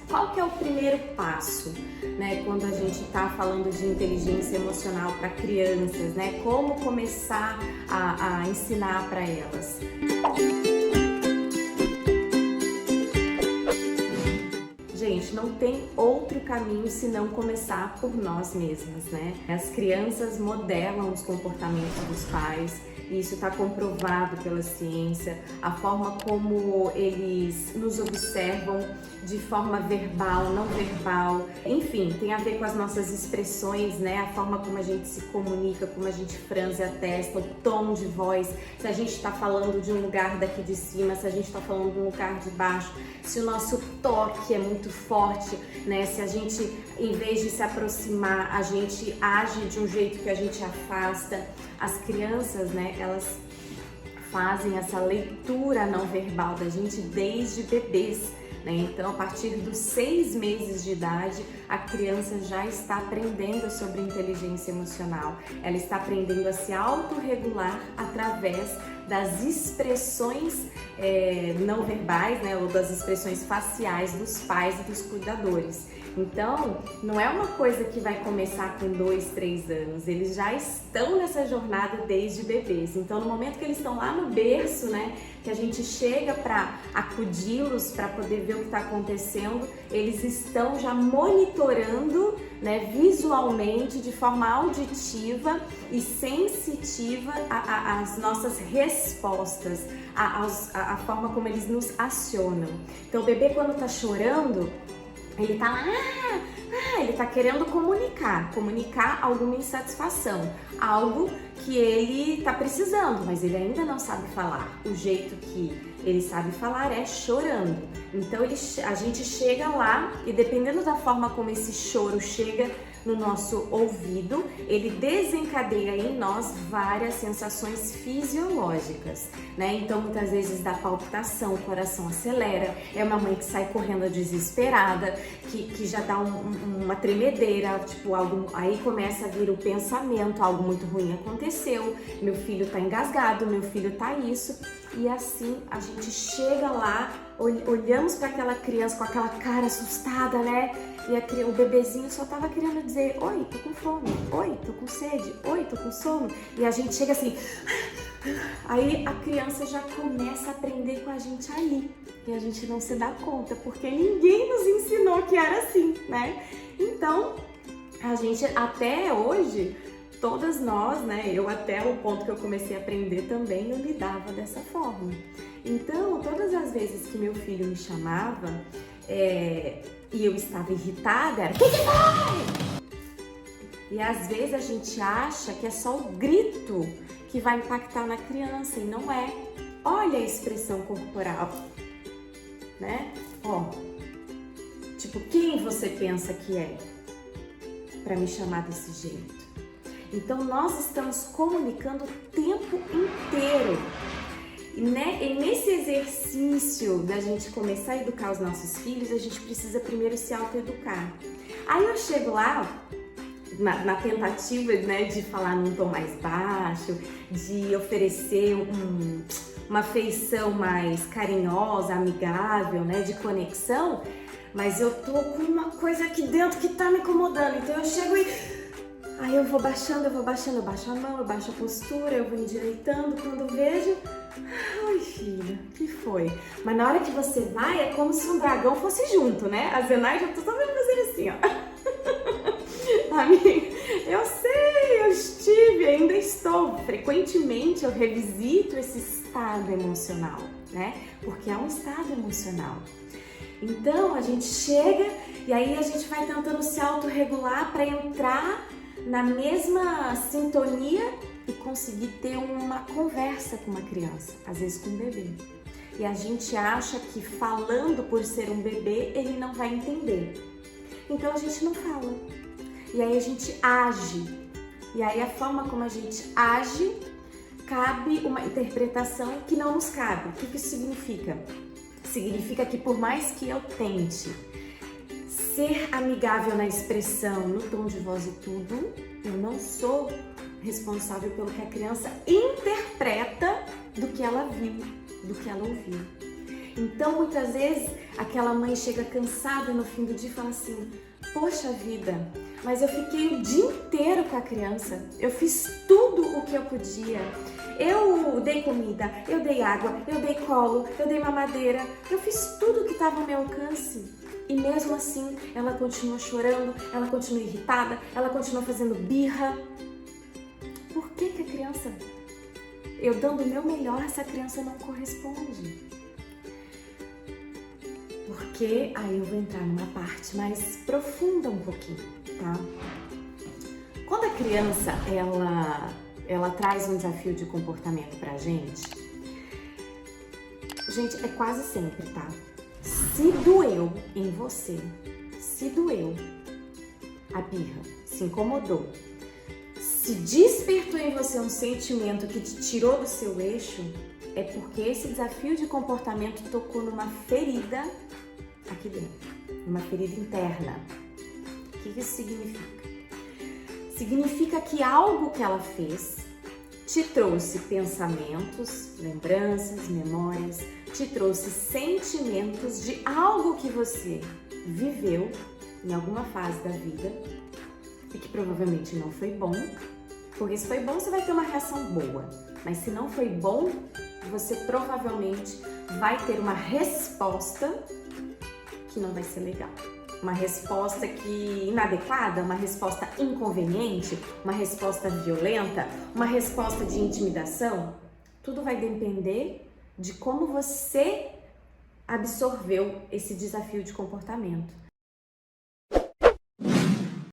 Qual que é o primeiro passo, né, quando a gente está falando de inteligência emocional para crianças, né? Como começar a ensinar para elas? Gente, não tem outro caminho senão começar por nós mesmas, né? As crianças modelam os comportamentos dos pais, e isso está comprovado pela ciência, a forma como eles nos observam de forma verbal, não verbal, enfim, tem a ver com as nossas expressões, né? A forma como a gente se comunica, como a gente franze a testa, o tom de voz, se a gente está falando de um lugar daqui de cima, se a gente está falando de um lugar de baixo, se o nosso toque é muito forte, né? Se a gente, em vez de se aproximar, a gente age de um jeito que a gente afasta. As crianças, né, elas fazem essa leitura não verbal da gente desde bebês, né? Então, a partir dos 6 meses de idade, a criança já está aprendendo sobre inteligência emocional. Ela está aprendendo a se autorregular através das expressões não verbais, né, ou das expressões faciais dos pais e dos cuidadores. Então, não é uma coisa que vai começar com 2, 3 anos, eles já estão nessa jornada desde bebês. Então, no momento que eles estão lá no berço, né, que a gente chega para acudi-los, para poder ver o que está acontecendo, eles estão já monitorando, né, visualmente, de forma auditiva e sensitiva as nossas respostas, a forma como eles nos acionam. Então, o bebê, quando está chorando, ele tá lá, ele tá querendo comunicar alguma insatisfação, algo que ele tá precisando, mas ele ainda não sabe falar. O jeito que ele sabe falar é chorando. Então a gente chega lá e, dependendo da forma como esse choro chega no nosso ouvido, ele desencadeia em nós várias sensações fisiológicas, né? Então, muitas vezes dá palpitação, o coração acelera, é uma mãe que sai correndo desesperada, que já dá uma tremedeira, tipo, aí começa a vir o pensamento, algo muito ruim aconteceu, meu filho tá engasgado, meu filho tá isso, e assim a gente chega lá, olhamos para aquela criança com aquela cara assustada, né? E o bebezinho só tava querendo dizer: oi, tô com fome, oi, tô com sede, oi, tô com sono. E a gente chega assim, aí a criança já começa a aprender com a gente ali. E a gente não se dá conta, porque ninguém nos ensinou que era assim, né? Então, a gente até hoje, todas nós, né? Eu até o ponto que eu comecei a aprender também, eu lidava dessa forma. Então, todas as vezes que meu filho me chamava, e eu estava irritada, era: o que foi? E às vezes a gente acha que é só o grito que vai impactar na criança, e não é. Olha a expressão corporal, né? Ó, tipo, quem você pensa que é para me chamar desse jeito? Então nós estamos comunicando o tempo inteiro. E nesse exercício da gente começar a educar os nossos filhos, a gente precisa primeiro se autoeducar. Aí eu chego lá, na tentativa, né, de falar num tom mais baixo, de oferecer uma afeição mais carinhosa, amigável, né, de conexão, mas eu tô com uma coisa aqui dentro que tá me incomodando. Então eu chego e... aí eu vou baixando, eu baixo a mão, eu baixo a postura, eu vou endireitando. Quando eu vejo... ai, filha, o que foi? Mas na hora que você vai, é como se um dragão fosse junto, né? A Zenaide, eu tô só vendo fazer assim, ó. Amiga, eu sei, eu estive, ainda estou. Frequentemente eu revisito esse estado emocional, né? Porque é um estado emocional. Então a gente chega e aí a gente vai tentando se autorregular para entrar na mesma sintonia e conseguir ter uma conversa com uma criança, às vezes com um bebê. E a gente acha que falando por ser um bebê, ele não vai entender. Então a gente não fala. E aí a gente age. E aí a forma como a gente age, cabe uma interpretação que não nos cabe. O que isso significa? Significa que por mais que eu tente ser amigável na expressão, no tom de voz e tudo, eu não sou responsável pelo que a criança interpreta do que ela viu, do que ela ouviu. Então, muitas vezes, aquela mãe chega cansada no fim do dia e fala assim: poxa vida, mas eu fiquei o dia inteiro com a criança, eu fiz tudo o que eu podia. Eu dei comida, eu dei água, eu dei colo, eu dei mamadeira, eu fiz tudo o que estava ao meu alcance. E mesmo assim, ela continua chorando, ela continua irritada, ela continua fazendo birra. Por que a criança, eu dando o meu melhor, essa criança não corresponde? Porque aí eu vou entrar numa parte mais profunda um pouquinho, tá? Quando a criança, ela traz um desafio de comportamento pra gente, é quase sempre, tá? Se doeu em você, se doeu a birra, se incomodou, se despertou em você um sentimento que te tirou do seu eixo, é porque esse desafio de comportamento tocou numa ferida aqui dentro, numa ferida interna. O que isso significa? Significa que algo que ela fez te trouxe pensamentos, lembranças, memórias, te trouxe sentimentos de algo que você viveu em alguma fase da vida e que provavelmente não foi bom, porque se foi bom você vai ter uma reação boa, mas se não foi bom, você provavelmente vai ter uma resposta que não vai ser legal. Uma resposta inadequada, uma resposta inconveniente, uma resposta violenta, uma resposta de intimidação. Tudo vai depender de como você absorveu esse desafio de comportamento.